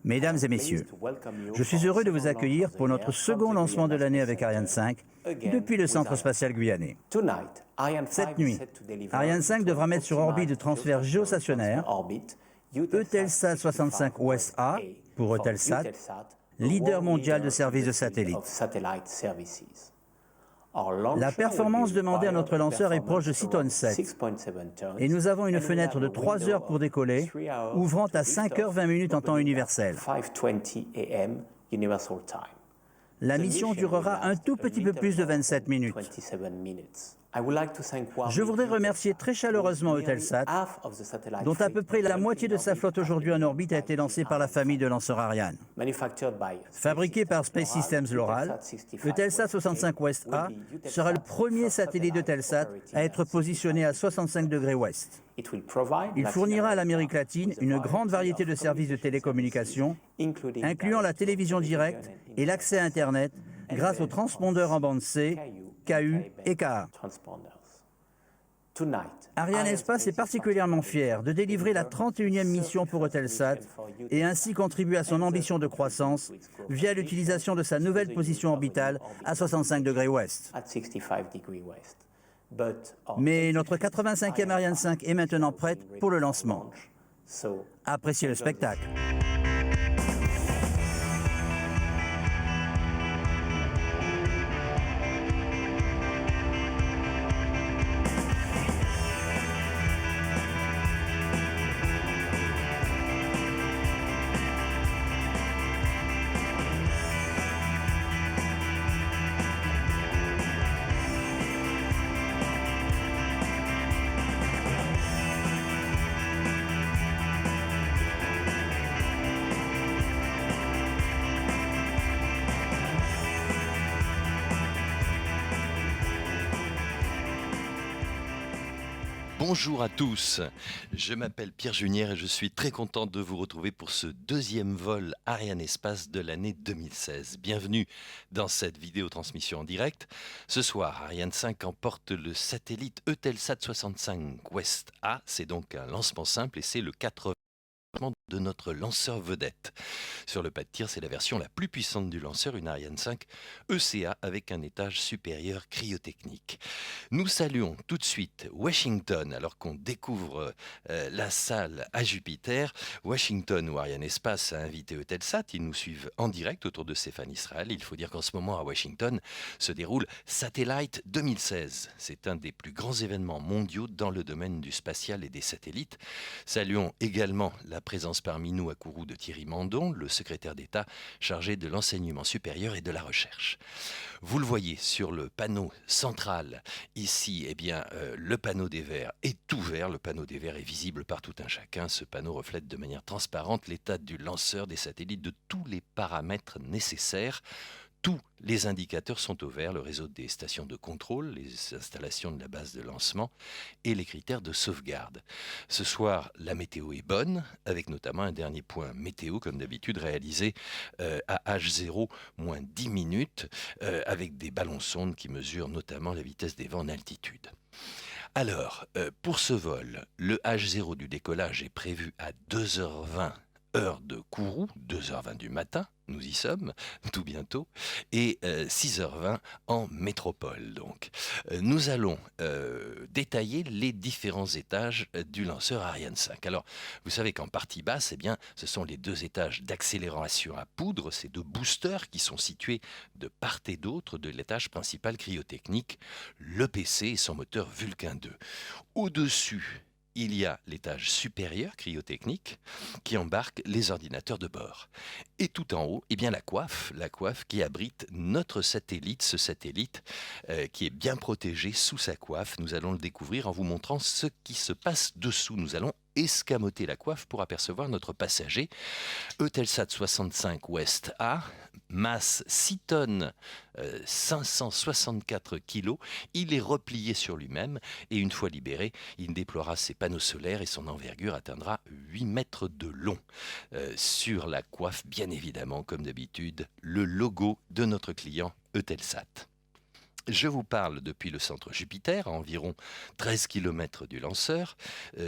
Mesdames et messieurs, je suis heureux de vous accueillir pour notre second lancement de l'année avec Ariane 5 depuis le Centre spatial guyanais. Cette nuit, Ariane 5 devra mettre sur orbite de transfert géostationnaire Eutelsat 65 West A pour Eutelsat, leader mondial de services de satellites. La performance demandée à notre lanceur est proche de 6 tonnes 7 et nous avons une fenêtre de 3 heures pour décoller, ouvrant à 5h20 minutes en temps universel. La mission durera un tout petit peu plus de 27 minutes. Je voudrais remercier très chaleureusement Eutelsat, dont à peu près la moitié de sa flotte aujourd'hui en orbite a été lancée par la famille de lanceurs Ariane. Fabriqué par Space Systems Loral, Eutelsat 65 West A sera le premier satellite d'Eutelsat à être positionné à 65 degrés ouest. Il fournira à l'Amérique latine une grande variété de services de télécommunications, incluant la télévision directe et l'accès à Internet grâce aux transpondeurs en bande C, KU et KA. Ariane Espace est particulièrement fier de délivrer la 31e mission pour Eutelsat et ainsi contribuer à son ambition de croissance via l'utilisation de sa nouvelle position orbitale à 65 degrés ouest. Mais notre 85e Ariane 5 est maintenant prête pour le lancement. Appréciez le spectacle. Bonjour à tous, je m'appelle Pierre Junière et je suis très content de vous retrouver pour ce deuxième vol Ariane Espace de l'année 2016. Bienvenue dans cette vidéo transmission en direct. Ce soir, Ariane 5 emporte le satellite Eutelsat 65 West A. C'est donc un lancement simple et c'est le 80 de notre lanceur vedette. Sur le pas de tir, c'est la version la plus puissante du lanceur, une Ariane 5 ECA avec un étage supérieur cryotechnique. Nous saluons tout de suite Washington, alors qu'on découvre la salle à Jupiter. Washington, où Ariane Espace a invité Eutelsat, ils nous suivent en direct autour de Stéphane Israël. Il faut dire qu'en ce moment à Washington se déroule Satellite 2016. C'est un des plus grands événements mondiaux dans le domaine du spatial et des satellites. Saluons également la présence parmi nous à Kourou de Thierry Mandon, le secrétaire d'État chargé de l'enseignement supérieur et de la recherche. Vous le voyez sur le panneau central, ici, le panneau des verts est ouvert. Le panneau des verts est visible par tout un chacun. Ce panneau reflète de manière transparente l'état du lanceur, des satellites, de tous les paramètres nécessaires. Tous les indicateurs sont au vert, le réseau des stations de contrôle, les installations de la base de lancement et les critères de sauvegarde. Ce soir, la météo est bonne, avec notamment un dernier point météo, comme d'habitude, réalisé à H0, moins 10 minutes, avec des ballons sondes qui mesurent notamment la vitesse des vents en altitude. Alors, pour ce vol, le H0 du décollage est prévu à 2h20, heure de Kourou, 2h20 du matin, nous y sommes, tout bientôt, et 6h20 en métropole. Donc, nous allons détailler les différents étages du lanceur Ariane 5. Alors, vous savez qu'en partie basse, ce sont les deux étages d'accélération à poudre, ces deux boosters qui sont situés de part et d'autre de l'étage principal cryotechnique, le PC et son moteur Vulcain 2. Au-dessus, il y a l'étage supérieur cryotechnique qui embarque les ordinateurs de bord. Et tout en haut, la coiffe qui abrite notre satellite, ce satellite qui est bien protégé sous sa coiffe. Nous allons le découvrir en vous montrant ce qui se passe dessous. Nous allons escamoter la coiffe pour apercevoir notre passager. Eutelsat 65 West A, masse 6 tonnes, 564 kilos. Il est replié sur lui-même et une fois libéré, il déploiera ses panneaux solaires et son envergure atteindra 8 mètres de long. Sur la coiffe, bien évidemment, comme d'habitude, le logo de notre client Eutelsat. Je vous parle depuis le centre Jupiter, à environ 13 km du lanceur.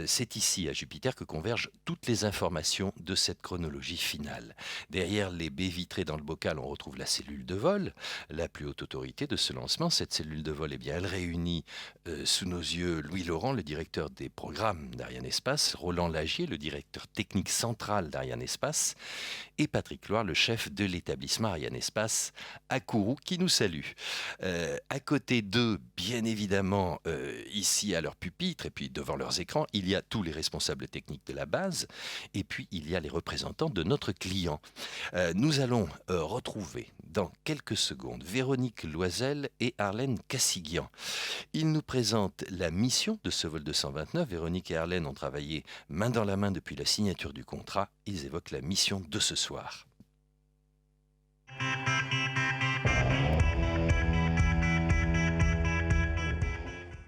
C'est ici, à Jupiter, que convergent toutes les informations de cette chronologie finale. Derrière les baies vitrées dans le bocal, on retrouve la cellule de vol, la plus haute autorité de ce lancement. Cette cellule de vol, elle réunit sous nos yeux Louis Laurent, le directeur des programmes d'Arianespace, Roland Lagier, le directeur technique central d'Arianespace, et Patrick Loire, le chef de l'établissement Arianespace à Kourou, qui nous salue. À côté d'eux, bien évidemment, ici à leur pupitre et puis devant leurs écrans, il y a tous les responsables techniques de la base et puis il y a les représentants de notre client. Nous allons retrouver dans quelques secondes Véronique Loisel et Arlène Cassiguian. Ils nous présentent la mission de ce vol 229. Véronique et Arlène ont travaillé main dans la main depuis la signature du contrat. Ils évoquent la mission de ce soir.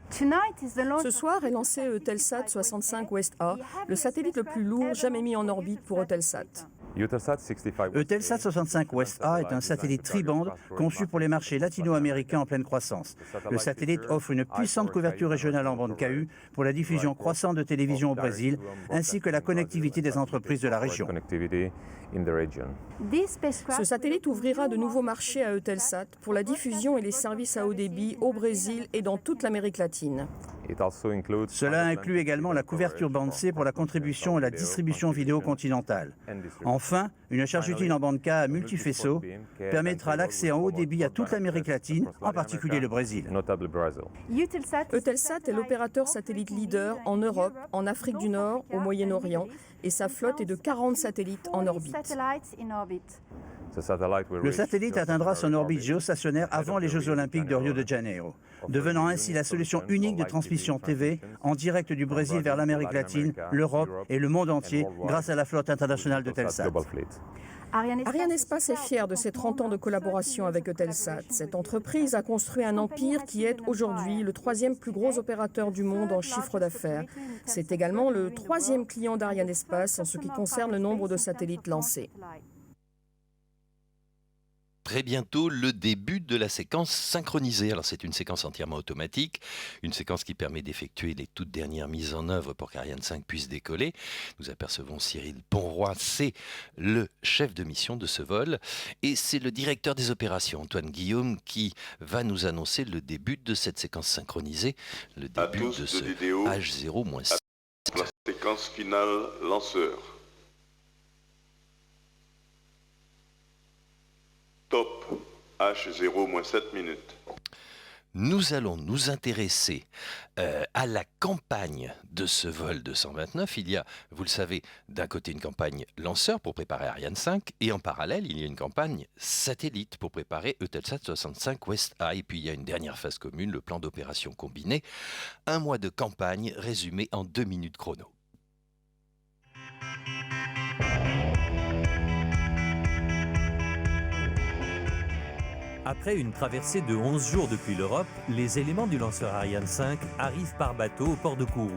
Ce soir est lancé Eutelsat 65 West A, le satellite le plus lourd jamais mis en orbite pour Eutelsat. Eutelsat 65 West A est un satellite tribande conçu pour les marchés latino-américains en pleine croissance. Le satellite offre une puissante couverture régionale en bande KU pour la diffusion croissante de télévision au Brésil, ainsi que la connectivité des entreprises de la région. Ce satellite ouvrira de nouveaux marchés à Eutelsat pour la diffusion et les services à haut débit au Brésil et dans toute l'Amérique latine. Cela inclut également la couverture bande C pour la contribution à la distribution vidéo continentale. Enfin, une charge utile en bande Ka multifaisceau permettra l'accès en haut débit à toute l'Amérique latine, en particulier le Brésil. Eutelsat est l'opérateur satellite leader en Europe, en Afrique du Nord, au Moyen-Orient, et sa flotte est de 40 satellites en orbite. Le satellite atteindra son orbite géostationnaire avant les Jeux Olympiques de Rio de Janeiro, devenant ainsi la solution unique de transmission TV en direct du Brésil vers l'Amérique latine, l'Europe et le monde entier grâce à la flotte internationale d'Eutelsat. Arianespace est fier de ses 30 ans de collaboration avec Eutelsat. Cette entreprise a construit un empire qui est aujourd'hui le 3e plus gros opérateur du monde en chiffre d'affaires. C'est également le 3e client d'Arianespace en ce qui concerne le nombre de satellites lancés. Très bientôt, le début de la séquence synchronisée. Alors c'est une séquence entièrement automatique, une séquence qui permet d'effectuer les toutes dernières mises en œuvre pour qu'Ariane 5 puisse décoller. Nous apercevons Cyril Ponroy, c'est le chef de mission de ce vol. Et c'est le directeur des opérations, Antoine Guillaume, qui va nous annoncer le début de cette séquence synchronisée, le début de ce H0-7. La séquence finale lanceur. Top H0-7 minutes. Nous allons nous intéresser à la campagne de ce vol 229. Il y a, vous le savez, d'un côté une campagne lanceur pour préparer Ariane 5 et en parallèle, il y a une campagne satellite pour préparer Eutelsat 65 West A. Et puis il y a une dernière phase commune, le plan d'opération combiné. Un mois de campagne résumé en 2 minutes chrono. Après une traversée de 11 jours depuis l'Europe, les éléments du lanceur Ariane 5 arrivent par bateau au port de Kourou.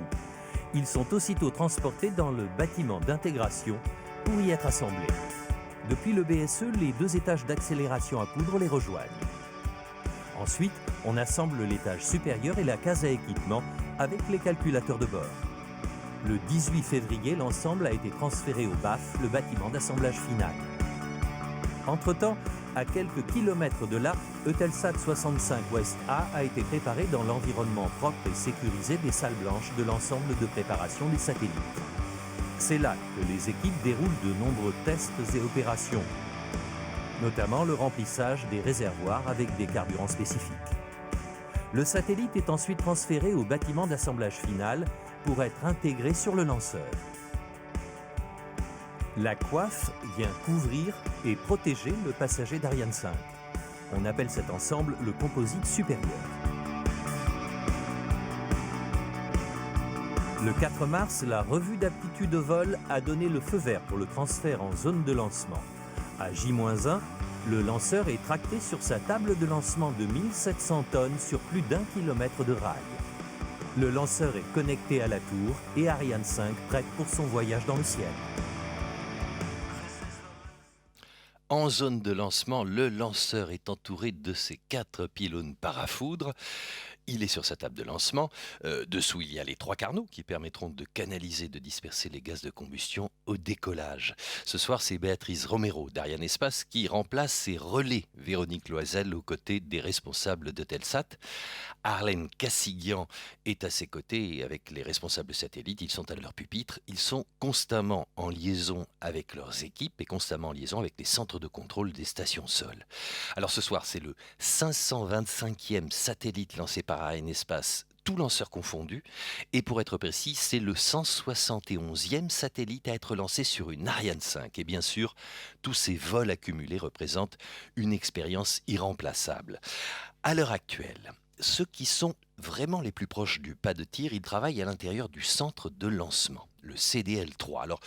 Ils sont aussitôt transportés dans le bâtiment d'intégration pour y être assemblés. Depuis le BSE, les 2 étages d'accélération à poudre les rejoignent. Ensuite, on assemble l'étage supérieur et la case à équipement avec les calculateurs de bord. Le 18 février, l'ensemble a été transféré au BAF, le bâtiment d'assemblage final. Entre-temps, à quelques kilomètres de là, Eutelsat 65 West A été préparé dans l'environnement propre et sécurisé des salles blanches de l'ensemble de préparation des satellites. C'est là que les équipes déroulent de nombreux tests et opérations, notamment le remplissage des réservoirs avec des carburants spécifiques. Le satellite est ensuite transféré au bâtiment d'assemblage final pour être intégré sur le lanceur. La coiffe vient couvrir et protéger le passager d'Ariane 5. On appelle cet ensemble le composite supérieur. Le 4 mars, la revue d'aptitude au vol a donné le feu vert pour le transfert en zone de lancement. À J-1, le lanceur est tracté sur sa table de lancement de 1700 tonnes sur plus d'1 kilomètre de rail. Le lanceur est connecté à la tour et Ariane 5 prête pour son voyage dans le ciel. En zone de lancement, le lanceur est entouré de ses 4 pylônes parafoudres. Il est sur sa table de lancement. Dessous, il y a les 3 carnaux qui permettront de canaliser, de disperser les gaz de combustion au décollage. Ce soir, c'est Béatrice Romero d'Ariane Espace qui remplace et relaie Véronique Loisel aux côtés des responsables d'Eutelsat. Arlène Cassigian est à ses côtés et avec les responsables satellites, ils sont à leur pupitre. Ils sont constamment en liaison avec leurs équipes et constamment en liaison avec les centres de contrôle des stations sol. Alors ce soir, c'est le 525e satellite lancé par Ariane Espace, tout lanceur confondu. Et pour être précis, c'est le 171e satellite à être lancé sur une Ariane 5. Et bien sûr, tous ces vols accumulés représentent une expérience irremplaçable. À l'heure actuelle, ceux qui sont vraiment les plus proches du pas de tir, ils travaillent à l'intérieur du centre de lancement, le CDL-3. Alors,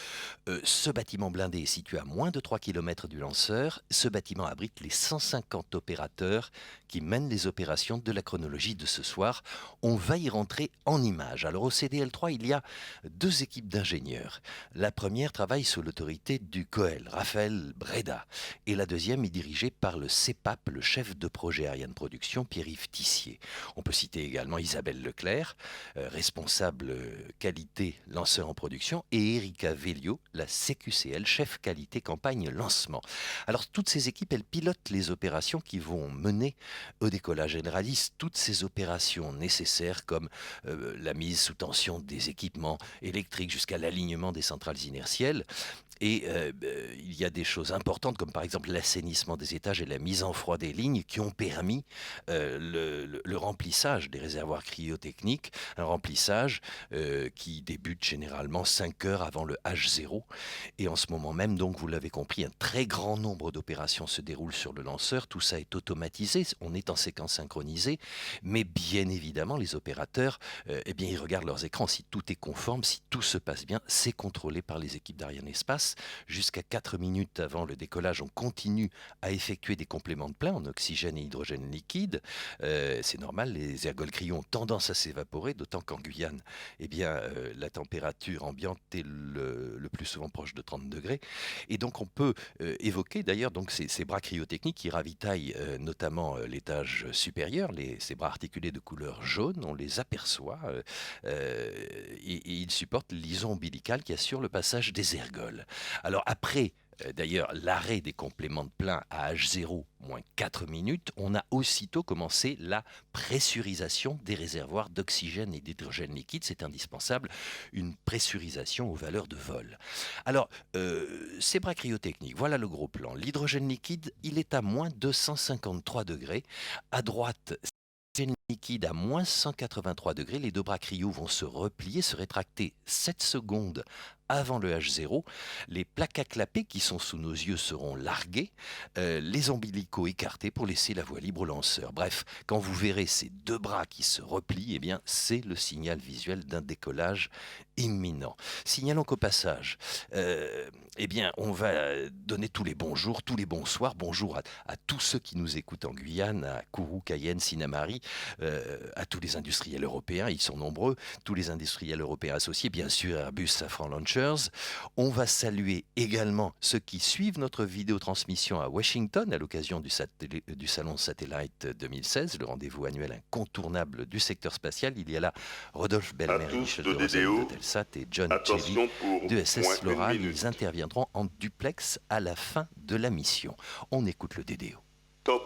ce bâtiment blindé est situé à moins de 3 km du lanceur. Ce bâtiment abrite les 150 opérateurs qui mènent les opérations de la chronologie de ce soir. On va y rentrer en images. Alors, au CDL-3, il y a 2 équipes d'ingénieurs. La première travaille sous l'autorité du COEL, Raphaël Breda. Et la deuxième est dirigée par le CEPAP, le chef de projet Ariane Production, Pierre-Yves Tissier. On peut citer également Isabelle Leclerc, responsable qualité lanceur en production, et Erika Vellio, la CQCL, chef qualité campagne lancement. Alors toutes ces équipes, elles pilotent les opérations qui vont mener au décollage. Elles réalisent toutes ces opérations nécessaires comme la mise sous tension des équipements électriques jusqu'à l'alignement des centrales inertielles. Et il y a des choses importantes comme par exemple l'assainissement des étages et la mise en froid des lignes qui ont permis le remplissage des réservoirs cryotechniques, un remplissage qui débute généralement 5 heures avant le H0. Et en ce moment même, donc vous l'avez compris, un très grand nombre d'opérations se déroulent sur le lanceur. Tout ça est automatisé, on est en séquence synchronisée, mais bien évidemment les opérateurs, ils regardent leurs écrans. Si tout est conforme, si tout se passe bien, c'est contrôlé par les équipes d'Ariane Espace. Jusqu'à 4 minutes avant le décollage, on continue à effectuer des compléments de plein en oxygène et hydrogène liquide. C'est normal, les ergols cryo ont tendance à s'évaporer, d'autant qu'en Guyane, la température ambiante est le plus souvent proche de 30 degrés. Et donc on peut évoquer d'ailleurs donc ces bras cryotechniques qui ravitaillent notamment l'étage supérieur, ces bras articulés de couleur jaune, on les aperçoit et ils supportent l'ison ombilicale qui assure le passage des ergols. Alors après, d'ailleurs, l'arrêt des compléments de plein à H0 moins 4 minutes, on a aussitôt commencé la pressurisation des réservoirs d'oxygène et d'hydrogène liquide. C'est indispensable, une pressurisation aux valeurs de vol. Alors, ces bras cryotechniques, voilà le gros plan. L'hydrogène liquide, il est à moins 253 degrés. À droite, l'hydrogène liquide à moins 183 degrés. Les 2 bras cryo vont se replier, se rétracter 7 secondes avant le H0, les plaques à clapper qui sont sous nos yeux seront larguées, les ombilicaux écartés pour laisser la voie libre au lanceur. Bref, quand vous verrez ces 2 bras qui se replient, c'est le signal visuel d'un décollage imminent. Signalons qu'au passage, on va donner tous les bonjours, tous les bonsoirs. Bonjour à tous ceux qui nous écoutent en Guyane, à Kourou, Cayenne, Sinnamary, à tous les industriels européens, ils sont nombreux, tous les industriels européens associés, bien sûr Airbus, Safran, Launchers. On va saluer également ceux qui suivent notre vidéotransmission à Washington à l'occasion du Salon Satellite 2016, le rendez-vous annuel incontournable du secteur spatial. Il y a là Rodolphe Belmer et Michel de Telsat et John Chevy de SS Loral. Ils interviendront en duplex à la fin de la mission. On écoute le DDO. Top,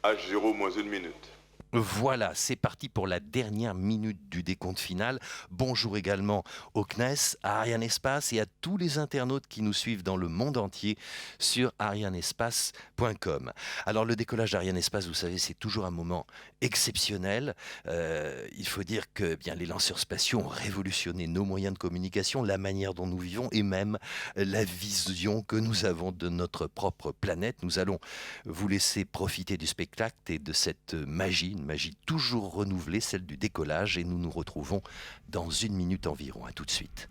H0 moins 1 minute. Voilà, c'est parti pour la dernière minute du décompte final. Bonjour également au CNES, à Ariane Espace et à tous les internautes qui nous suivent dans le monde entier sur arianespace.com. Alors le décollage d'Ariane Espace, vous savez, c'est toujours un moment exceptionnel. Il faut dire que les lanceurs spatiaux ont révolutionné nos moyens de communication, la manière dont nous vivons et même la vision que nous avons de notre propre planète. Nous allons vous laisser profiter du spectacle et de cette magie, une magie toujours renouvelée, celle du décollage, et nous nous retrouvons dans 1 minute environ. À tout de suite.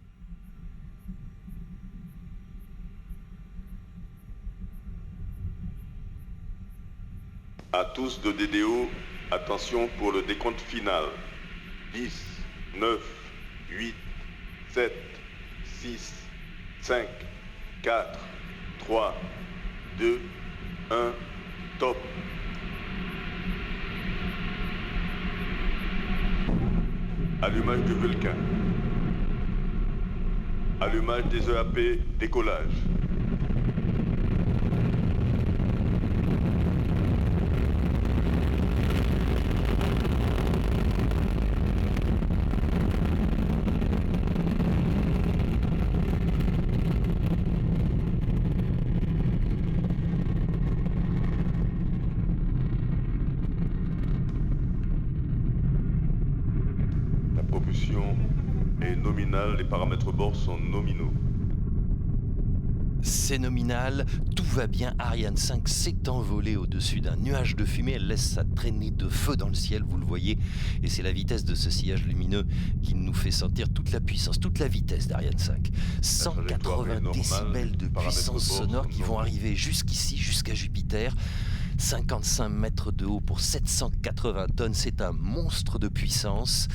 À tous de DDO, attention pour le décompte final. 10, 9, 8, 7, 6, 5, 4, 3, 2, 1, top. Allumage du Vulcain. Allumage des EAP, décollage. La propulsion est nominale, les paramètres bord sont nominaux. C'est nominal, tout va bien, Ariane 5 s'est envolée au-dessus d'un nuage de fumée, elle laisse sa traînée de feu dans le ciel, vous le voyez, et c'est la vitesse de ce sillage lumineux qui nous fait sentir toute la puissance, toute la vitesse d'Ariane 5. 180 décibels de puissance sonore qui vont arriver jusqu'ici, jusqu'à Jupiter. 55 mètres de haut pour 780 tonnes, c'est un monstre de puissance.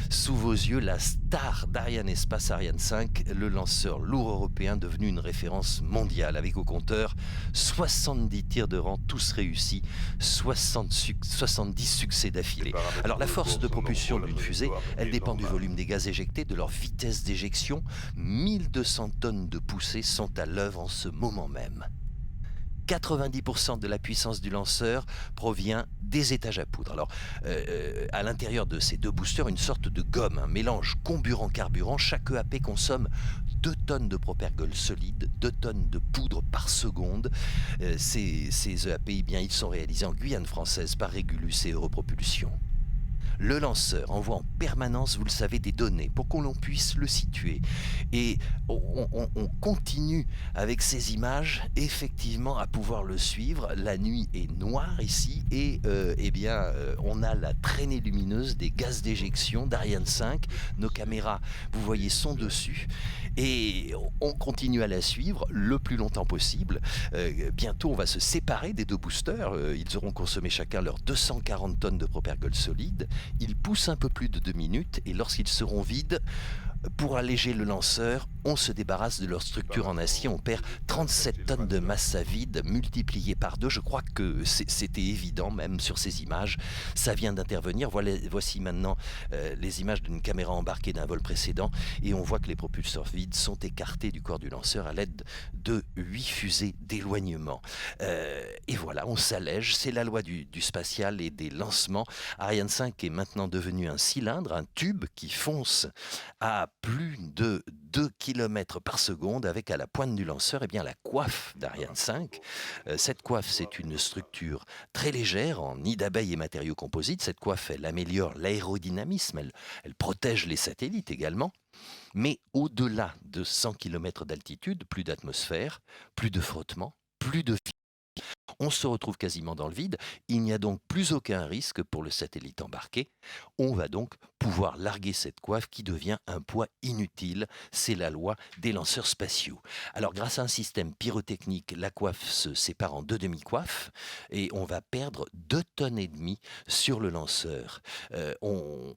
Sous vos yeux, la star d'Arianespace, Ariane 5, le lanceur lourd européen devenu une référence mondiale, avec au compteur 70 tirs de rang, tous réussis, 70 succès d'affilée. Alors la force de propulsion d'une fusée, elle dépend du volume des gaz éjectés, de leur vitesse d'éjection. 1200 tonnes de poussée sont à l'œuvre en ce moment même. 90% de la puissance du lanceur provient des étages à poudre. Alors, à l'intérieur de ces deux boosters, une sorte de gomme, un mélange comburant-carburant. Chaque EAP consomme 2 tonnes de propergol solide, 2 tonnes de poudre par seconde. Ces EAP, eh bien, ils sont réalisés en Guyane française par Régulus et Europropulsion. Le lanceur envoie en permanence, vous le savez, des données pour qu'on puisse le situer. Et on continue avec ces images, effectivement, à pouvoir le suivre. La nuit est noire ici et on a la traînée lumineuse des gaz d'éjection d'Ariane 5. Nos caméras, vous voyez, sont dessus. Et on continue à la suivre le plus longtemps possible. Bientôt, on va se séparer des deux boosters. Ils auront consommé chacun leurs 240 tonnes de propergol solide. Ils poussent un peu plus de 2 minutes et lorsqu'ils seront vides, pour alléger le lanceur, on se débarrasse de leur structure en acier. On perd 37 tonnes de masse à vide multipliées par 2. Je crois que c'était évident même sur ces images. Ça vient d'intervenir. Voici maintenant les images d'une caméra embarquée d'un vol précédent et on voit que les propulseurs vides sont écartés du corps du lanceur à l'aide de 8 fusées d'éloignement. Et voilà, on s'allège. C'est la loi du spatial et des lancements. Ariane 5 est maintenant devenu un cylindre, un tube qui fonce à plus de 2 km par seconde avec à la pointe du lanceur la coiffe d'Ariane 5. Cette coiffe, c'est une structure très légère en nid d'abeille et matériaux composites. Cette coiffe, elle améliore l'aérodynamisme, elle protège les satellites également. Mais au-delà de 100 km d'altitude, plus d'atmosphère, plus de frottement, plus de on se retrouve quasiment dans le vide. Il n'y a donc plus aucun risque pour le satellite embarqué. On va donc pouvoir larguer cette coiffe qui devient un poids inutile. C'est la loi des lanceurs spatiaux. Alors, grâce à un système pyrotechnique, la coiffe se sépare en 2 demi-coiffes et on va perdre 2,5 tonnes sur le lanceur. On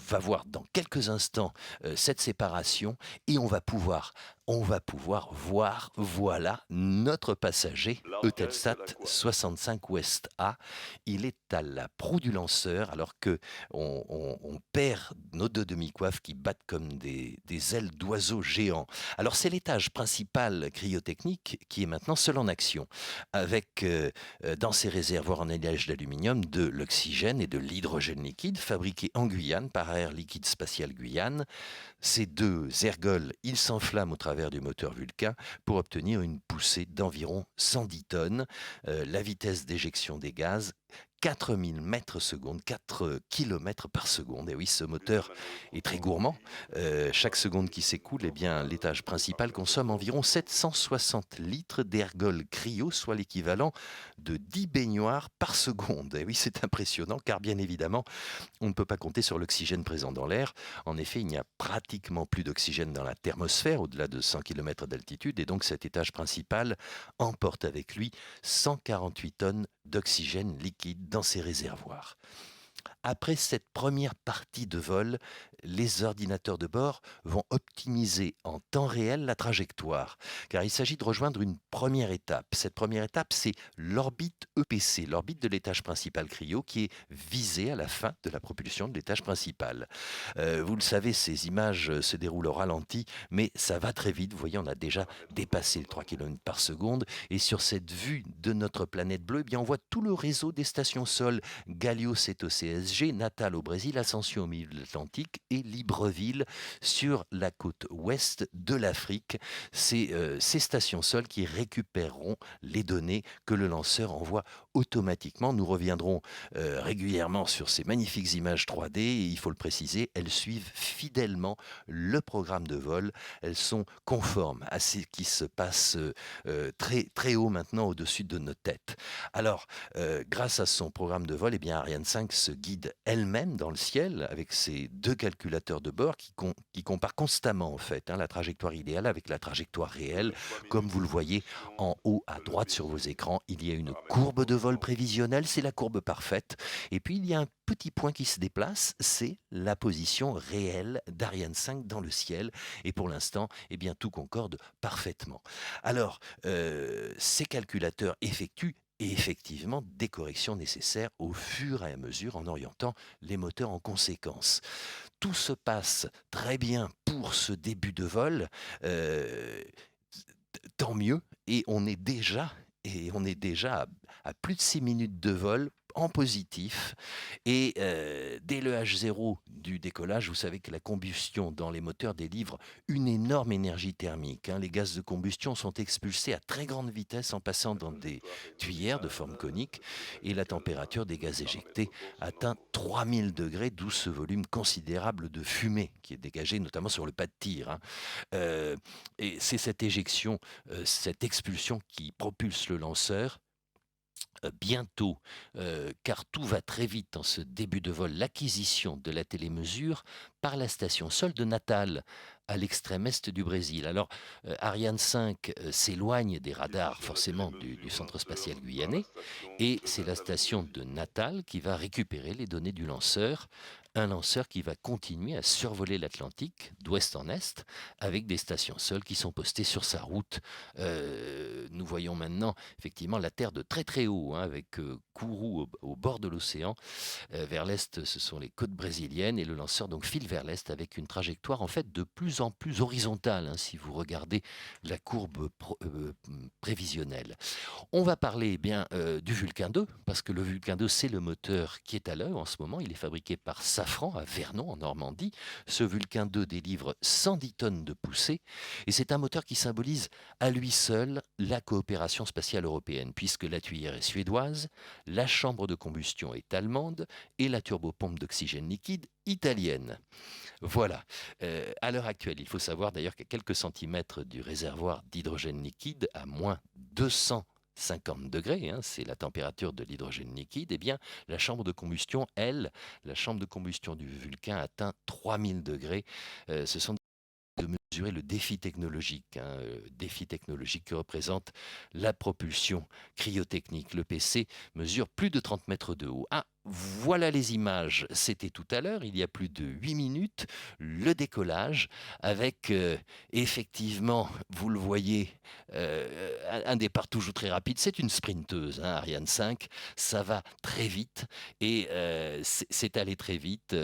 va voir dans quelques instants cette séparation et on va pouvoir voir, voilà, notre passager, Eutelsat 65 West A. Il est à la proue du lanceur alors que on perd nos 2 demi-coiffes qui battent comme des ailes d'oiseaux géants. Alors c'est l'étage principal cryotechnique qui est maintenant seul en action, avec dans ses réservoirs en alliage d'aluminium de l'oxygène et de l'hydrogène liquide fabriqués en Guyane par Air Liquide Spatial Guyane. Ces 2 ergols, ils s'enflamment au travers du moteur Vulcain pour obtenir une poussée d'environ 110 tonnes. La vitesse d'éjection des gaz, 4000 mètres secondes, 4 km par seconde. Et oui, ce moteur est très gourmand. Chaque seconde qui s'écoule, l'étage principal consomme environ 760 litres d'ergol cryo, soit l'équivalent de 10 baignoires par seconde. Et oui, c'est impressionnant, car bien évidemment, on ne peut pas compter sur l'oxygène présent dans l'air. En effet, il n'y a pratiquement plus d'oxygène dans la thermosphère, au-delà de 100 km d'altitude, et donc cet étage principal emporte avec lui 148 tonnes d'oxygène liquide dans ses réservoirs. Après cette première partie de vol, les ordinateurs de bord vont optimiser en temps réel la trajectoire, car il s'agit de rejoindre une première étape. Cette première étape, c'est l'orbite EPC, l'orbite de l'étage principal cryo, qui est visée à la fin de la propulsion de l'étage principal. Vous le savez, ces images se déroulent au ralenti, mais ça va très vite. Vous voyez, on a déjà dépassé les 3 km par seconde. Et sur cette vue de notre planète bleue, eh bien, on voit tout le réseau des stations sol. Galliot, c'est au CSG, Natal au Brésil, Ascension au milieu de l'Atlantique et Libreville sur la côte ouest de l'Afrique. C'est ces stations sol qui récupéreront les données que le lanceur envoie automatiquement. Nous reviendrons régulièrement sur ces magnifiques images 3D et il faut le préciser, elles suivent fidèlement le programme de vol. Elles sont conformes à ce qui se passe très, très haut maintenant au-dessus de nos têtes. Alors, grâce à son programme de vol, eh bien, Ariane 5 se guide elle-même dans le ciel avec ses 2 calculateurs de bord qui comparent constamment en fait la trajectoire idéale avec la trajectoire réelle. Comme vous le voyez en haut à droite sur vos écrans, il y a une courbe de vol prévisionnelle, c'est la courbe parfaite. Et puis il y a un petit point qui se déplace, c'est la position réelle d'Ariane 5 dans le ciel. Et pour l'instant, eh bien, tout concorde parfaitement. Alors, ces calculateurs effectuent effectivement des corrections nécessaires au fur et à mesure en orientant les moteurs en conséquence. Tout se passe très bien pour ce début de vol, tant mieux, et on est déjà à plus de 6 minutes de vol en positif et dès le H0 du décollage, vous savez que la combustion dans les moteurs délivre une énorme énergie thermique. Les gaz de combustion sont expulsés à très grande vitesse en passant dans des tuyères de forme conique et la température des gaz éjectés atteint 3000 degrés, d'où ce volume considérable de fumée qui est dégagé notamment sur le pas de tir. Et c'est cette éjection, cette expulsion qui propulse le lanceur. Bientôt, car tout va très vite en ce début de vol, l'acquisition de la télémesure par la station sol de Natal, à l'extrême est du Brésil. Alors, Ariane 5 s'éloigne des radars forcément du centre spatial guyanais, et c'est la station de Natal qui va récupérer les données du lanceur, un lanceur qui va continuer à survoler l'Atlantique d'ouest en est, avec des stations sol qui sont postées sur sa route. Nous voyons maintenant effectivement la Terre de très très haut, avec Kourou au bord de l'océan. Vers l'est, ce sont les côtes brésiliennes, et le lanceur donc file vers l'est avec une trajectoire en fait de plus en plus horizontale, si vous regardez la courbe prévisionnelle. On va parler du Vulcain 2, parce que le Vulcain 2, c'est le moteur qui est à l'œuvre en ce moment. Il est fabriqué par Safran à Vernon en Normandie. Ce Vulcain 2 délivre 110 tonnes de poussée et c'est un moteur qui symbolise à lui seul la coopération spatiale européenne, puisque la tuyère est suédoise, la chambre de combustion est allemande et la turbopompe d'oxygène liquide italienne. Voilà. À l'heure actuelle, il faut savoir d'ailleurs qu'à quelques centimètres du réservoir d'hydrogène liquide, à moins 250 degrés, c'est la température de l'hydrogène liquide, eh bien, la chambre de combustion, la chambre de combustion du Vulcain atteint 3000 degrés. Ce sont de mesurer le défi technologique que représente la propulsion cryotechnique. Le PC mesure plus de 30 mètres de haut. Voilà les images, c'était tout à l'heure, il y a plus de 8 minutes, le décollage avec effectivement, vous le voyez, un départ toujours très rapide. C'est une sprinteuse, Ariane 5, ça va très vite et c'est allé très vite,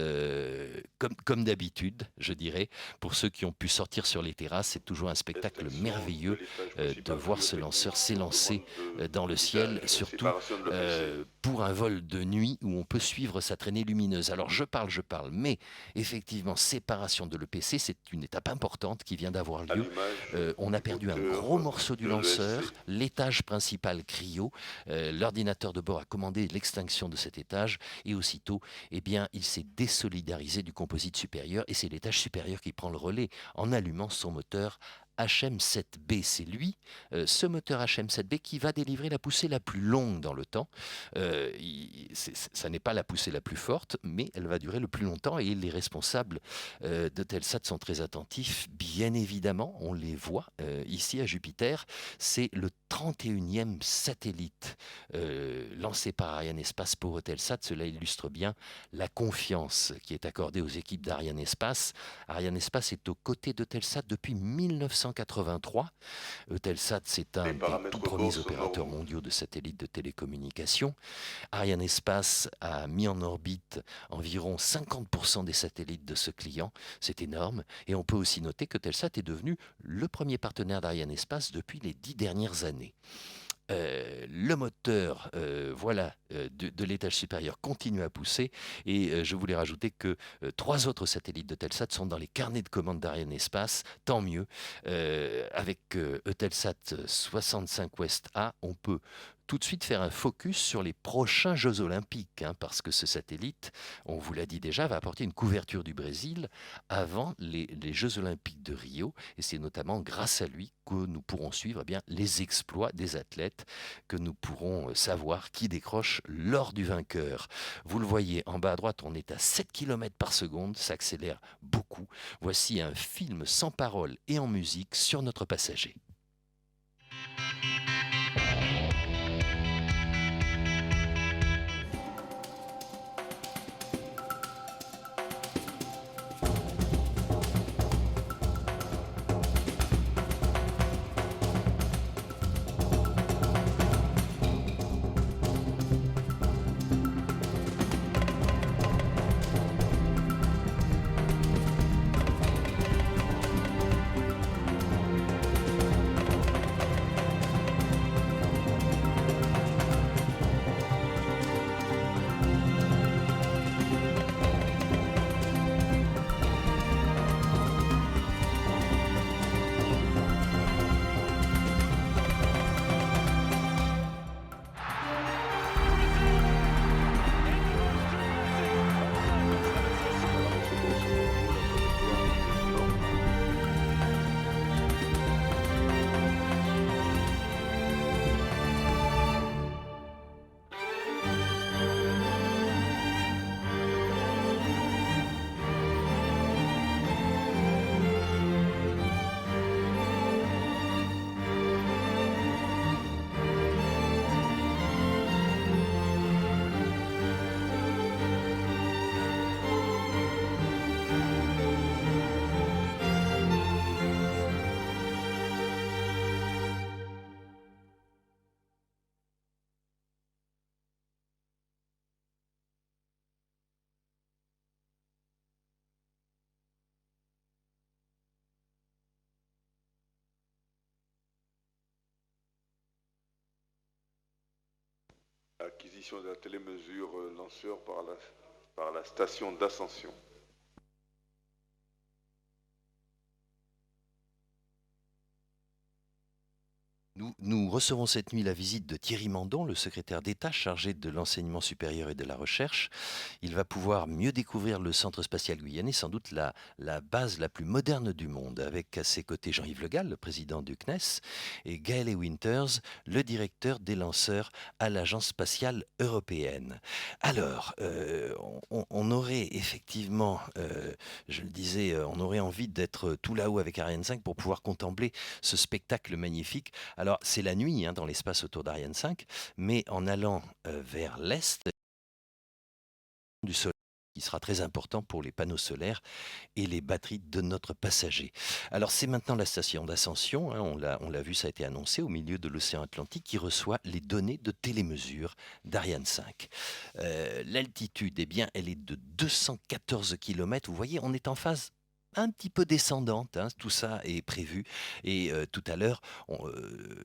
comme d'habitude, je dirais. Pour ceux qui ont pu sortir sur les terrasses, c'est toujours un spectacle merveilleux de voir ce lanceur s'élancer dans le ciel, surtout pour un vol de nuit où on peut suivre sa traînée lumineuse. Alors je parle, mais effectivement, séparation de l'EPC, c'est une étape importante qui vient d'avoir lieu. On a perdu un gros morceau du lanceur, l'étage principal cryo. L'ordinateur de bord a commandé l'extinction de cet étage et aussitôt, eh bien, il s'est désolidarisé du composite supérieur et c'est l'étage supérieur qui prend le relais en allumant son moteur HM7B. C'est lui, ce moteur HM7B, qui va délivrer la poussée la plus longue dans le temps. Ça n'est pas la poussée la plus forte, mais elle va durer le plus longtemps, et les responsables d'Eutelsat sont très attentifs. Bien évidemment, on les voit ici à Jupiter. C'est le 31e satellite lancé par Arianespace pour Eutelsat. Cela illustre bien la confiance qui est accordée aux équipes d'Arianespace. Arianespace est aux côtés d'Eutelsat depuis 1983. Eutelsat, c'est un des tout premiers opérateurs mondiaux de satellites de télécommunications. Arianespace a mis en orbite environ 50% des satellites de ce client. C'est énorme. Et on peut aussi noter qu'Eutelsat est devenu le premier partenaire d'Arianespace depuis les 10 dernières années. Le moteur de l'étage supérieur continue à pousser, et je voulais rajouter que 3 autres satellites d'Eutelsat sont dans les carnets de commandes d'Arianespace. Tant mieux. Avec Eutelsat 65 West A, on peut tout de suite faire un focus sur les prochains Jeux Olympiques, parce que ce satellite, on vous l'a dit déjà, va apporter une couverture du Brésil avant les Jeux Olympiques de Rio, et c'est notamment grâce à lui que nous pourrons suivre les exploits des athlètes, que nous pourrons savoir qui décroche l'or du vainqueur. Vous le voyez en bas à droite, on est à 7 km par seconde, ça accélère beaucoup. Voici un film sans parole et en musique sur notre passager. Acquisition de la télémesure lanceur par la station d'Ascension. Nous recevons cette nuit la visite de Thierry Mandon, le secrétaire d'État chargé de l'enseignement supérieur et de la recherche. Il va pouvoir mieux découvrir le Centre spatial guyanais, sans doute la base la plus moderne du monde, avec à ses côtés Jean-Yves Le Gall, le président du CNES, et Gaëlle Winters, le directeur des lanceurs à l'Agence spatiale européenne. Alors, on aurait effectivement, je le disais, on aurait envie d'être tout là-haut avec Ariane 5 pour pouvoir contempler ce spectacle magnifique. Alors, c'est la nuit dans l'espace autour d'Ariane 5, mais en allant vers l'est du Soleil, qui sera très important pour les panneaux solaires et les batteries de notre passager. Alors, c'est maintenant la station d'Ascension, on l'a vu, ça a été annoncé, au milieu de l'océan Atlantique, qui reçoit les données de télémesure d'Ariane 5. L'altitude, elle est de 214 km. Vous voyez, on est en phase un petit peu descendante, tout ça est prévu, et tout à l'heure,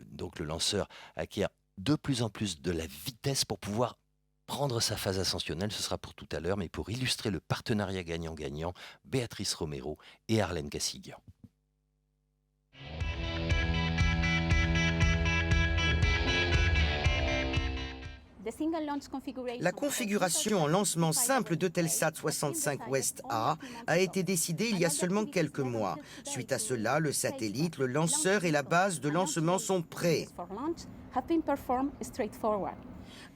donc le lanceur acquiert de plus en plus de la vitesse pour pouvoir prendre sa phase ascensionnelle. Ce sera pour tout à l'heure, mais pour illustrer le partenariat gagnant-gagnant, Béatrice Romero et Arlène Cassignan. La configuration en lancement simple d'Eutelsat 65 West A a été décidée il y a seulement quelques mois. Suite à cela, le satellite, le lanceur et la base de lancement sont prêts.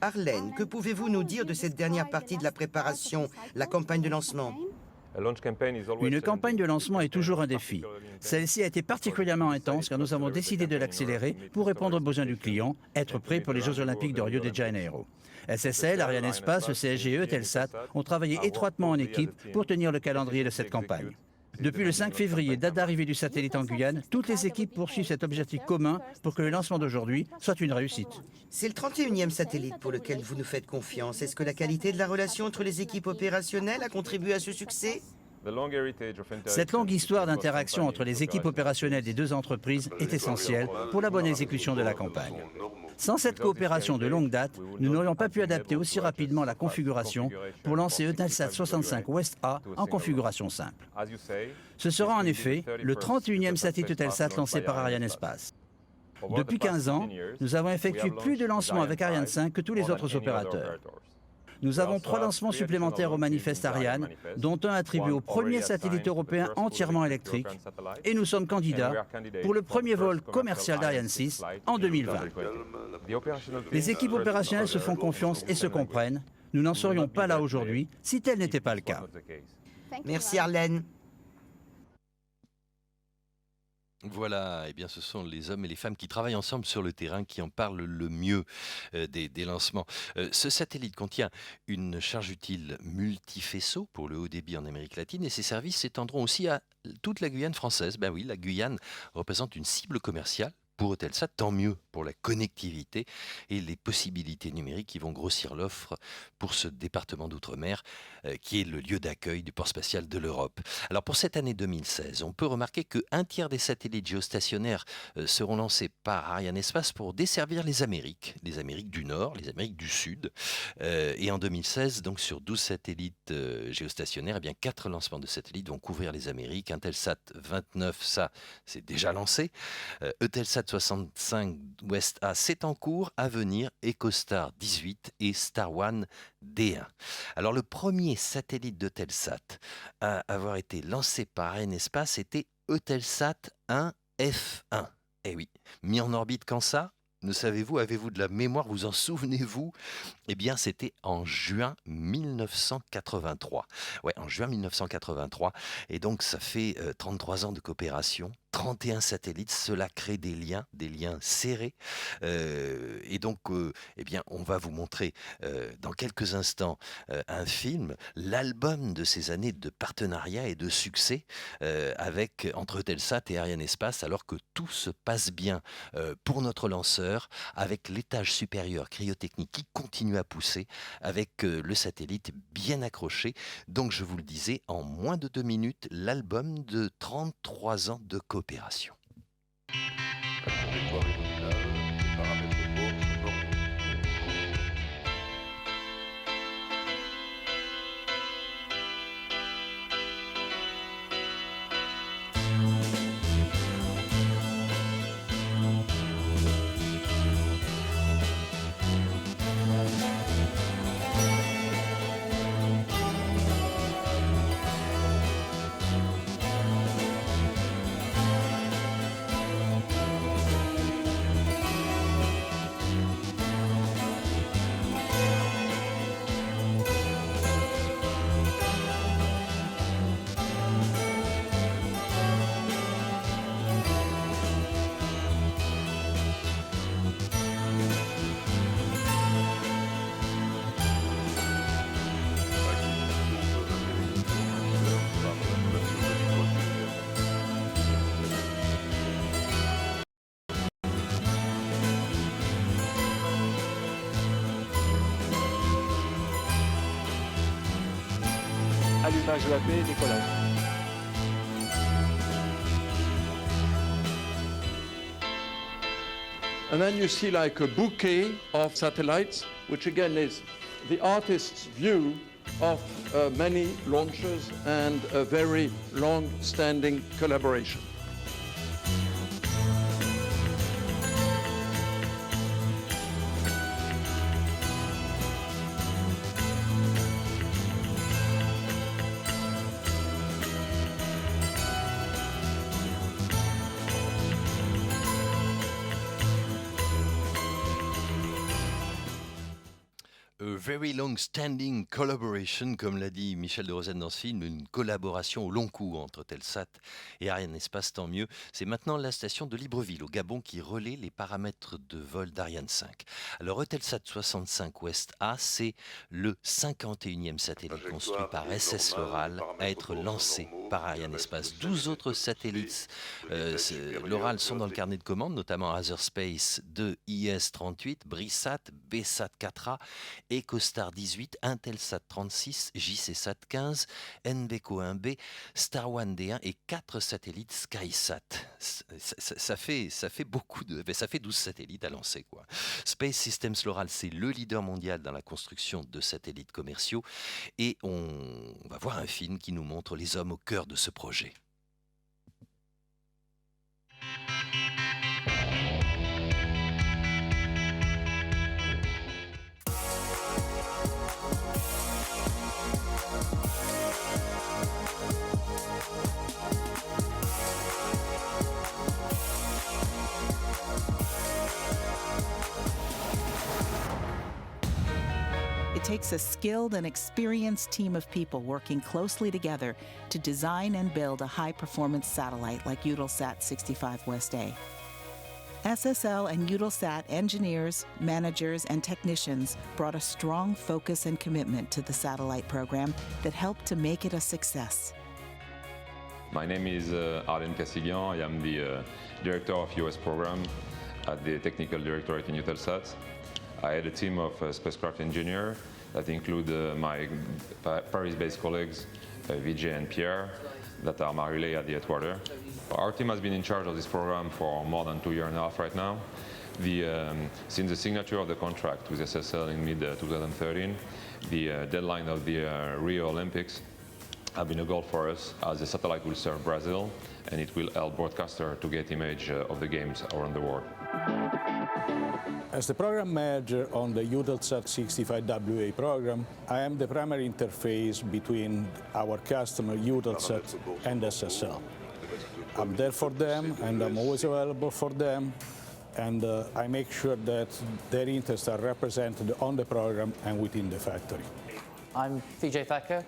Arlène, que pouvez-vous nous dire de cette dernière partie de la préparation, la campagne de lancement ? Une campagne de lancement est toujours un défi. Celle-ci a été particulièrement intense car nous avons décidé de l'accélérer pour répondre aux besoins du client, être prêt pour les Jeux Olympiques de Rio de Janeiro. SSL, Arianespace, le CSG et Eutelsat ont travaillé étroitement en équipe pour tenir le calendrier de cette campagne. Depuis le 5 février, date d'arrivée du satellite en Guyane, toutes les équipes poursuivent cet objectif commun pour que le lancement d'aujourd'hui soit une réussite. C'est le 31e satellite pour lequel vous nous faites confiance. Est-ce que la qualité de la relation entre les équipes opérationnelles a contribué à ce succès ? Cette longue histoire d'interaction entre les équipes opérationnelles des deux entreprises est essentielle pour la bonne exécution de la campagne. Sans cette coopération de longue date, nous n'aurions pas pu adapter aussi rapidement la configuration pour lancer Eutelsat 65 West A en configuration simple. Ce sera en effet le 31e satellite Eutelsat lancé par Arianespace. Depuis 15 ans, nous avons effectué plus de lancements avec Ariane 5 que tous les autres opérateurs. Nous avons 3 lancements supplémentaires au manifeste Ariane, dont un attribué au premier satellite européen entièrement électrique, et nous sommes candidats pour le premier vol commercial d'Ariane 6 en 2020. Les équipes opérationnelles se font confiance et se comprennent. Nous n'en serions pas là aujourd'hui si tel n'était pas le cas. Merci Arlène. Voilà, eh bien, ce sont les hommes et les femmes qui travaillent ensemble sur le terrain qui en parlent le mieux des lancements. Ce satellite contient une charge utile multifaisceau pour le haut débit en Amérique latine et ses services s'étendront aussi à toute la Guyane française. Ben oui, la Guyane représente une cible commerciale pour Eutelsat, tant mieux pour la connectivité et les possibilités numériques qui vont grossir l'offre pour ce département d'outre-mer qui est le lieu d'accueil du port spatial de l'Europe. Alors pour cette année 2016, on peut remarquer qu'un tiers des satellites géostationnaires seront lancés par Arianespace pour desservir les Amériques du Nord, les Amériques du Sud. Et en 2016, donc sur 12 satellites géostationnaires, eh bien 4 lancements de satellites vont couvrir les Amériques. Intelsat 29, ça c'est déjà lancé. Eutelsat 65 West A, c'est en cours, à venir, EchoStar 18 et Star One D1. Alors le premier satellite d'Eutelsat à avoir été lancé par Arianespace était Eutelsat 1 F1. Eh oui, mis en orbite quand ça ? Ne savez-vous, avez-vous de la mémoire, vous en souvenez-vous ? Eh bien, c'était en juin 1983. Ouais, en juin 1983. Et donc, ça fait 33 ans de coopération. 31 satellites, cela crée des liens serrés. Et donc, eh bien, on va vous montrer dans quelques instants un film, l'album de ces années de partenariat et de succès entre Eutelsat et Arianespace, alors que tout se passe bien pour notre lanceur, avec l'étage supérieur cryotechnique qui continue à pousser, avec le satellite bien accroché. Donc, je vous le disais, en moins de 2 minutes, l'album de 33 ans de coopération. Allumage EAP, décollage. And then you see like a bouquet of satellites, which again is the artist's view of many launches and a very long-standing collaboration. A very long-standing collaboration, comme l'a dit Michel de Rosen dans ce film, une collaboration au long cours entre Telsat et Arianespace, tant mieux. C'est maintenant la station de Libreville, au Gabon, qui relaie les paramètres de vol d'Ariane 5. Alors, Eutelsat 65 West A, c'est le 51e satellite construit par SS Loral à être lancé par Arianespace. 12 autres satellites Loral sont dans le carnet de commande, notamment Azerspace 2, IS-38, Brisat, BSat 4A, EcoStar 18, Intelsat 36, JCSat 15, NBECO 1B, Star One D1 et 4 satellites SkySat. Ça fait beaucoup ça fait 12 satellites à lancer, quoi. Space Systems Loral, c'est le leader mondial dans la construction de satellites commerciaux et on va voir un film qui nous montre les hommes au cœur de ce projet. It takes a skilled and experienced team of people working closely together to design and build a high-performance satellite like Eutelsat 65 West A. SSL and Eutelsat engineers, managers, and technicians brought a strong focus and commitment to the satellite program that helped to make it a success. My name is Arlen Cassiglian. I am the Director of US Program at the Technical Directorate in Eutelsat. I had a team of spacecraft engineers that include my Paris-based colleagues, Vijay and Pierre, that are my relay at the headquarters. Our team has been in charge of this program for more than 2.5 years right now. Since the signature of the contract with SSL in mid-2013, the deadline of the Rio Olympics have been a goal for us, as the satellite will serve Brazil and it will help broadcasters to get image of the games around the world. As the program manager on the Eutelsat 65WA program, I am the primary interface between our customer Eutelsat and SSL. I'm there for them and I'm always available for them, and I make sure that their interests are represented on the program and within the factory. I'm Vijay Thacker.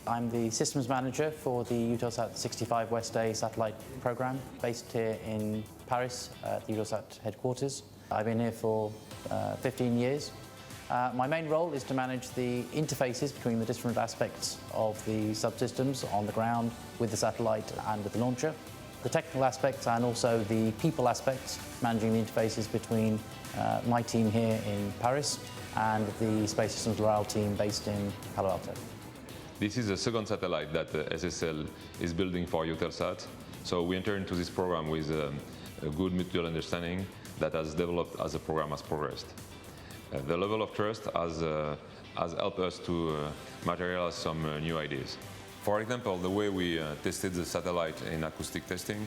I'm the systems manager for the Eutelsat 65 West A satellite program, based here in Paris at the Eutelsat headquarters. I've been here for 15 years. My main role is to manage the interfaces between the different aspects of the subsystems on the ground with the satellite and with the launcher. The technical aspects and also the people aspects, managing the interfaces between my team here in Paris and the Space Systems Loral team based in Palo Alto. This is the second satellite that SSL is building for Eutelsat. So we enter into this program with a good mutual understanding that has developed as the program has progressed. The level of trust has helped us to materialize some new ideas. For example, the way we tested the satellite in acoustic testing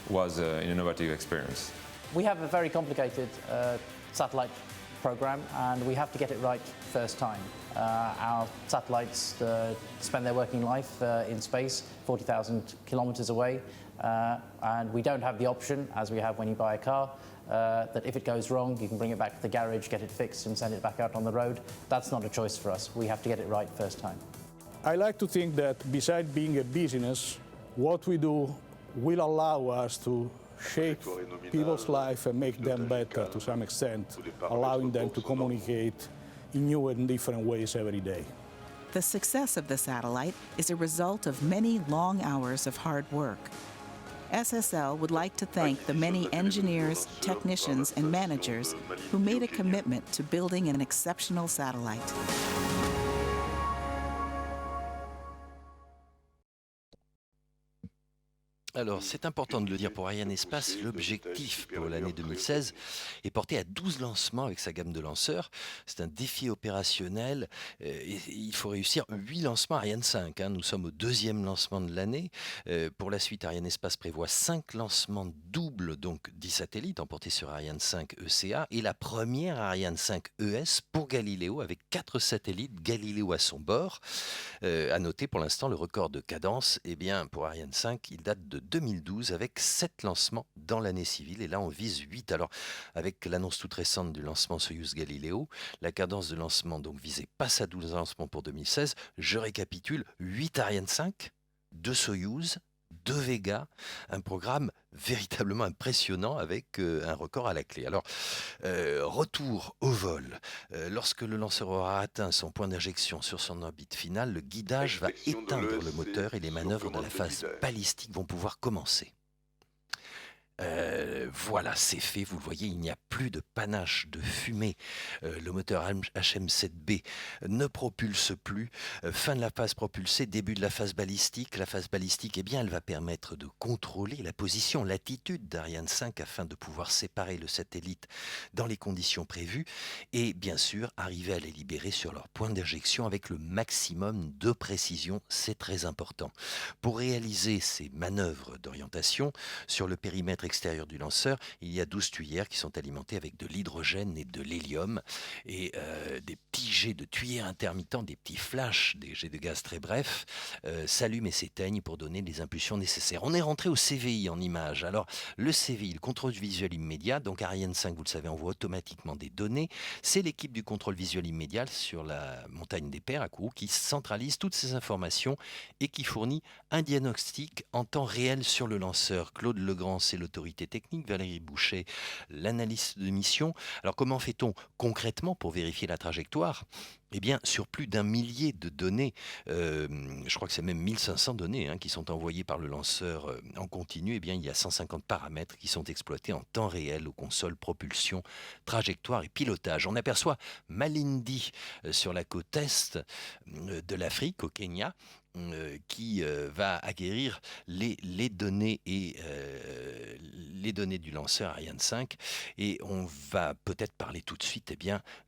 was an innovative experience. We have a very complicated satellite program and we have to get it right first time. Our satellites spend their working life in space, 40,000 kilometers away, and we don't have the option, as we have when you buy a car, that if it goes wrong, you can bring it back to the garage, get it fixed and send it back out on the road. That's not a choice for us. We have to get it right first time. I like to think that besides being a business, what we do will allow us to shape people's life and make them better to some extent, allowing them to communicate in new and different ways every day. The success of the satellite is a result of many long hours of hard work. SSL would like to thank the many engineers, technicians, and managers who made a commitment to building an exceptional satellite. Alors, c'est important de le dire pour Arianespace, l'objectif pour l'année 2016 est porté à 12 lancements avec sa gamme de lanceurs. C'est un défi opérationnel. Il faut réussir 8 lancements Ariane 5. Nous sommes au 2e lancement de l'année. Pour la suite, Arianespace prévoit 5 lancements doubles, donc 10 satellites emportés sur Ariane 5 ECA, et la première Ariane 5 ES pour Galileo avec 4 satellites Galileo à son bord. À noter pour l'instant le record de cadence, pour Ariane 5, il date de 2012 avec 7 lancements dans l'année civile. Et là, on vise 8. Alors, avec l'annonce toute récente du lancement Soyuz Galileo, la cadence de lancement donc visée passe à 12 lancements pour 2016. Je récapitule, 8 Ariane 5, 2 Soyuz, 2 Vega, un programme véritablement impressionnant avec un record à la clé. Alors, retour au vol. Lorsque le lanceur aura atteint son point d'injection sur son orbite finale, le guidage va éteindre le moteur et les manœuvres de la phase balistique vont pouvoir commencer. Voilà, c'est fait, vous le voyez, il n'y a plus de panache de fumée. Le moteur HM7B ne propulse plus. Fin de la phase propulsée, début de la phase balistique. La phase balistique, eh bien, elle va permettre de contrôler la position, l'attitude d'Ariane 5 afin de pouvoir séparer le satellite dans les conditions prévues et bien sûr arriver à les libérer sur leur point d'injection avec le maximum de précision, c'est très important. Pour réaliser ces manœuvres d'orientation sur le périmètre extérieur du lanceur, il y a 12 tuyères qui sont alimentées avec de l'hydrogène et de l'hélium et des petits jets de tuyères intermittents, des petits flashs, des jets de gaz très brefs, s'allument et s'éteignent pour donner les impulsions nécessaires. On est rentré au CVI en image. Alors, le CVI, le contrôle visuel immédiat, donc Ariane 5, vous le savez, envoie automatiquement des données. C'est l'équipe du contrôle visuel immédiat sur la montagne des Pères à Kourou qui centralise toutes ces informations et qui fournit un diagnostic en temps réel sur le lanceur. Claude Legrand, c'est l'autorité technique, Valérie Boucher, l'analyste de mission. Alors comment fait-on concrètement pour vérifier la trajectoire ? Eh bien, sur plus d'1 millier de données, je crois que c'est même 1500 données qui sont envoyées par le lanceur en continu, eh bien, il y a 150 paramètres qui sont exploités en temps réel aux consoles propulsion, trajectoire et pilotage. On aperçoit Malindi sur la côte est de l'Afrique, au Kenya, qui va acquérir les données et les données du lanceur Ariane 5 et on va peut-être parler tout de suite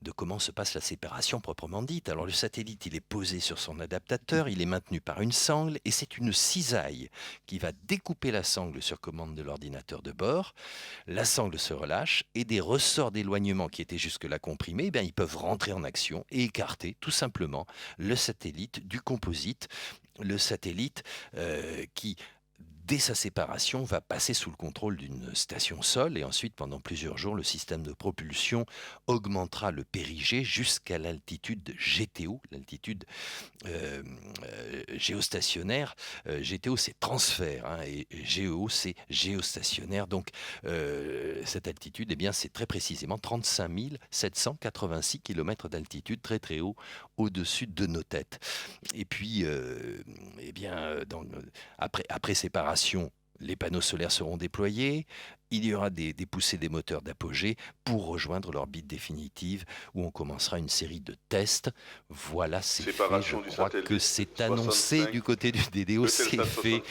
de comment se passe la séparation proprement dite. Alors le satellite, il est posé sur son adaptateur, il est maintenu par une sangle et c'est une cisaille qui va découper la sangle sur commande de l'ordinateur de bord. La sangle se relâche et des ressorts d'éloignement qui étaient jusque-là comprimés, ils peuvent rentrer en action et écarter tout simplement le satellite du composite. Le satellite qui, dès sa séparation, va passer sous le contrôle d'une station sol et ensuite, pendant plusieurs jours, le système de propulsion augmentera le périgée jusqu'à l'altitude GTO, l'altitude géostationnaire. GTO, c'est transfert et GEO, c'est géostationnaire. Donc, cette altitude, c'est très précisément 35 786 km d'altitude, très très haut, au-dessus de nos têtes. Et puis, après séparation, les panneaux solaires seront déployés, il y aura des poussées des moteurs d'apogée pour rejoindre l'orbite définitive où on commencera une série de tests. Voilà, c'est fait. Je crois que c'est annoncé du côté du DDO, c'est fait.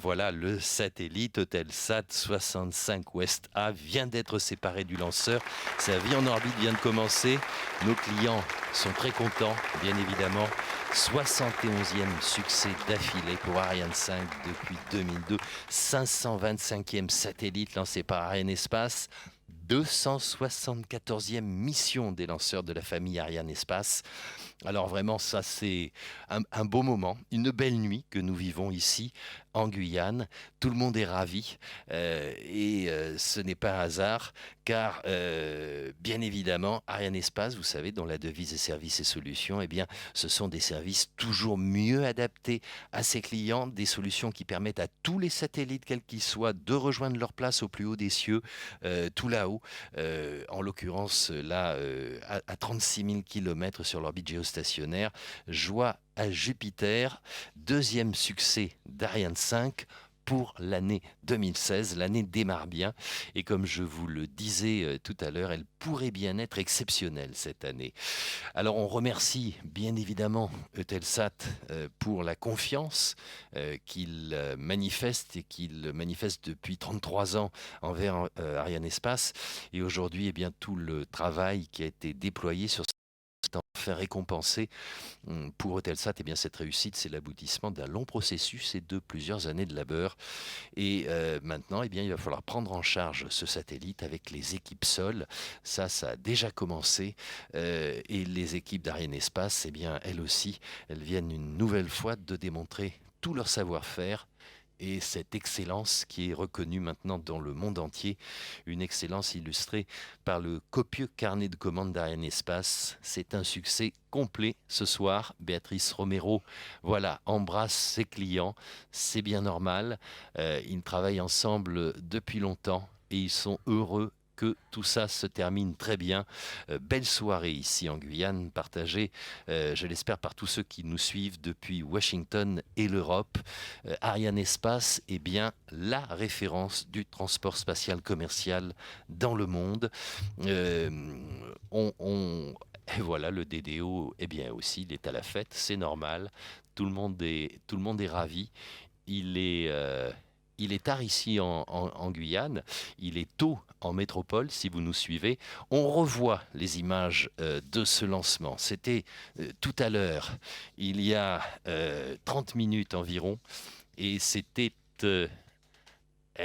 Voilà, le satellite Eutelsat 65 West A vient d'être séparé du lanceur. Sa vie en orbite vient de commencer. Nos clients sont très contents, bien évidemment. 71e succès d'affilée pour Ariane 5 depuis 2002. 525e satellite lancé par Arianespace. 274e mission des lanceurs de la famille Arianespace. Alors vraiment, ça c'est un beau moment, une belle nuit que nous vivons ici en Guyane. Tout le monde est ravi et ce n'est pas un hasard car bien évidemment Arianespace, vous savez, dont la devise est services et solutions, ce sont des services toujours mieux adaptés à ses clients, des solutions qui permettent à tous les satellites, quels qu'ils soient, de rejoindre leur place au plus haut des cieux, tout là-haut, en l'occurrence là à 36 000 km sur l'orbite géostationnaire. Joie à Jupiter, deuxième succès d'Ariane 5 pour l'année 2016. L'année démarre bien et comme je vous le disais tout à l'heure, elle pourrait bien être exceptionnelle cette année. Alors on remercie bien évidemment Eutelsat pour la confiance qu'il manifeste et qu'il manifeste depuis 33 ans envers Arianespace et aujourd'hui tout le travail qui a été déployé sur faire récompenser pour Eutelsat, cette réussite, c'est l'aboutissement d'un long processus et de plusieurs années de labeur. Et maintenant, il va falloir prendre en charge ce satellite avec les équipes sol. Ça a déjà commencé. Et les équipes d'Arianespace, elles aussi, elles viennent une nouvelle fois de démontrer tout leur savoir-faire et cette excellence qui est reconnue maintenant dans le monde entier, une excellence illustrée par le copieux carnet de commandes d'Arianespace. C'est un succès complet ce soir. Béatrice Romero, voilà, embrasse ses clients, c'est bien normal. Ils travaillent ensemble depuis longtemps et ils sont heureux que tout ça se termine très bien. Belle soirée ici en Guyane, partagée, je l'espère, par tous ceux qui nous suivent depuis Washington et l'Europe. Arianespace est bien la référence du transport spatial commercial dans le monde. Et voilà, le DDO, eh bien aussi, il est à la fête, c'est normal. Tout le monde est ravi. Il est tard ici en Guyane, il est tôt en métropole, si vous nous suivez. On revoit les images de ce lancement. C'était tout à l'heure, il y a 30 minutes environ, et c'était, eh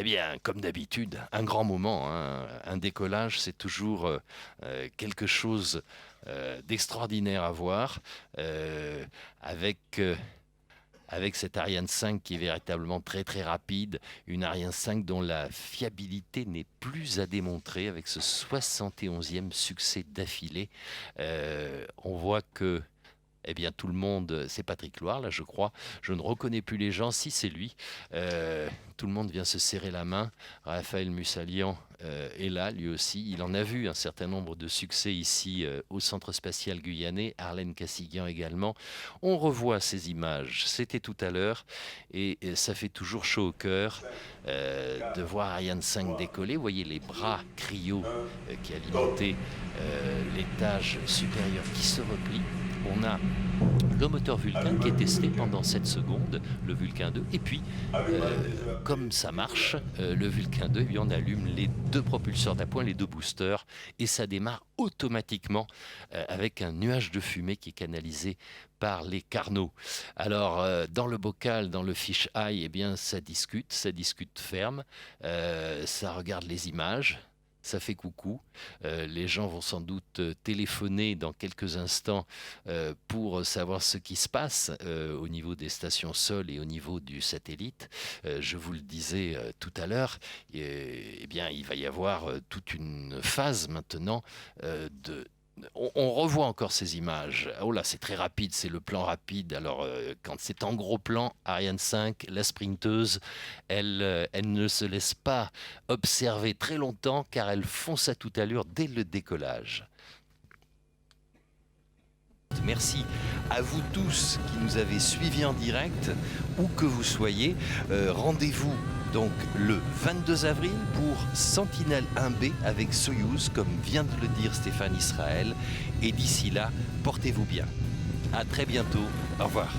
bien, comme d'habitude, un grand moment. Hein. Un décollage, c'est toujours quelque chose d'extraordinaire à voir, avec cette Ariane 5 qui est véritablement très très rapide, une Ariane 5 dont la fiabilité n'est plus à démontrer avec ce 71e succès d'affilée. On voit que, eh bien, tout le monde, c'est Patrick Loire, là je crois, je ne reconnais plus les gens, si c'est lui, tout le monde vient se serrer la main. Raphaël Mussalian est là, lui aussi, il en a vu un certain nombre de succès ici au Centre Spatial Guyanais, Arlène Cassigian également. On revoit ces images, c'était tout à l'heure, et ça fait toujours chaud au cœur de voir Ariane 5 décoller. Vous voyez les bras cryo qui alimentaient l'étage supérieur qui se replie. On a le moteur Vulcain qui est testé pendant 7 secondes, le Vulcain 2, et puis comme ça marche, le Vulcain 2, eh bien, on allume les 2 propulseurs d'appoint, les 2 boosters, et ça démarre automatiquement avec un nuage de fumée qui est canalisé par les Carnot. Alors, dans le bocal, dans le fisheye, eh bien, ça discute ferme, ça regarde les images, ça fait coucou. Les gens vont sans doute téléphoner dans quelques instants pour savoir ce qui se passe au niveau des stations sol et au niveau du satellite. Je vous le disais tout à l'heure, eh bien, il va y avoir toute une phase maintenant on revoit encore ces images. Oh là, c'est très rapide, c'est le plan rapide. Alors, quand c'est en gros plan, Ariane 5, la sprinteuse, elle ne se laisse pas observer très longtemps car elle fonce à toute allure dès le décollage. Merci à vous tous qui nous avez suivis en direct, où que vous soyez. Rendez-vous donc le 22 avril pour Sentinelle 1B avec Soyouz, comme vient de le dire Stéphane Israël. Et d'ici là, portez-vous bien. À très bientôt. Au revoir.